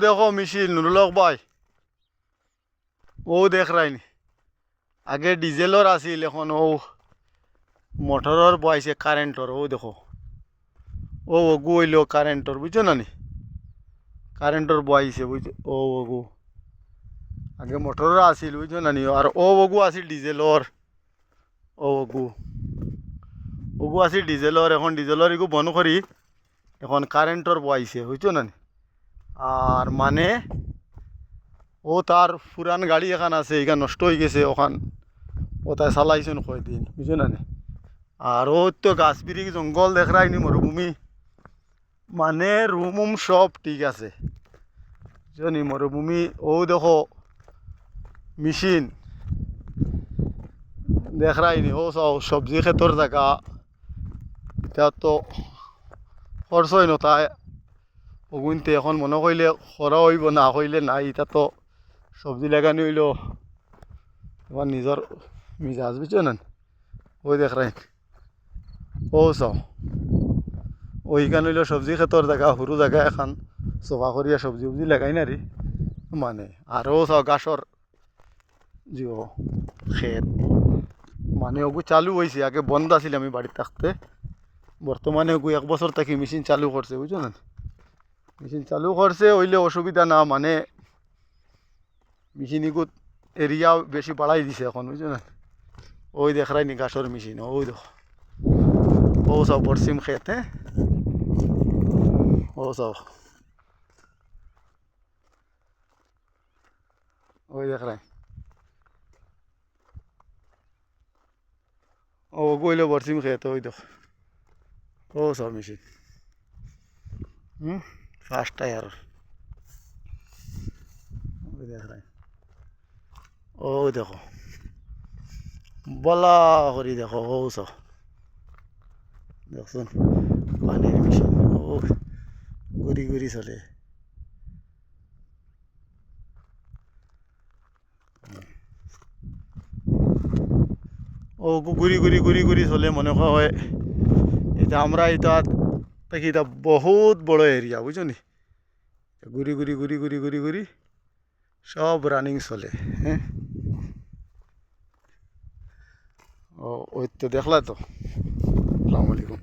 দেখো মেশিন নুরুলক ভাই, ও দেখ রাইনি আগে ডিজেলর আছিল, এখন ও মোটরর বয়সে কারেন্টর। ও দেখো ও ওগু হইল কারেন্টর, বুঝছো না নি? কারেন্টর বয়সে বুঝছো, ও ওগু আগে মোটরর আছিল, বুঝছো না নি? আর ও ওগু আছিল ডিজেলর। ও ওগু ওগু আছিল ডিজেলর, এখন ডিজেলর এগু বন্ধ করি এখন কারেন্টর বয়সে, বুঝছো না নি? আর মানে ও তার পুরান গাড়ি এখান আছে, এখান নষ্ট হয়ে গেছে, ওখান ও তাই চালাইছেন কয়দিন, বুঝছো না নি? আর ও তো গাছ বিরিক জঙ্গল দেখ রাইনি, মরুভূমি, মানে রুম সব ঠিক আছে, বুঝছো নি? মরুভূমি। ও দেখো মেশিন দেখ রাইনি, ও সব সবজি ক্ষেতর জায়গা, এটা তো খরচ হয় নতায় ওগুনতে, এখন মনে করলে খরা হইব, না হইলে নাই। এটা তো সবজি লাগানি হইল তোমার নিজের মিজাজ, বুঝছো না? ওই দেখ রাইন, ও চাও ওইখান হইল সবজি ক্ষেতর জায়গা, সরু জায়গা এখন চফা করিয়া সবজি উবজি লাগাই না রে মানে। আরও চাও গাছর জিও ক্ষেত, মানে ওগু চালু হয়েছে, আগে বন্ধ আছিল আমি বাড়িতে থাকতে, বর্তমানে ওগু 1 বছর থাকি মেশিন চালু করছে, বুঝছো না? মেশিন চালু করছে হইলে অসুবিধা না, মানে মেশিন ইগুত এরিয়া বেশি বাড়াই দিছে এখন, বুঝছো না? ওই দেখ রাইনি গাছর মেশিন, ওই দেখো, ও সব পশ্চিম ক্ষেত, হ্যাঁ ও সব ওই দেখ রাই, ও গইল পশ্চিম ক্ষেত, ওই দেখো ও সব মেশিন, ফার্স্ট টায়ার, ওই দেখ রাই, ও দেখো বলা করি দেখো, ও সব দেখুন পানির মেশিন, ও ঘুরি ঘুরি চলে, ও ঘুরি ঘুরি ঘুরি ঘুরি চলে, মনে হয় এটা আমরা এটা থাকি, এটা বহুত বড় এরিয়া, বুঝছো নি? ঘুরি ঘুরি ঘুরি ঘুরি ঘুরি ঘুরি সব রানিং চলে, হ্যাঁ। ও ওই তো দেখলা তো। আসসালামু আলাইকুম।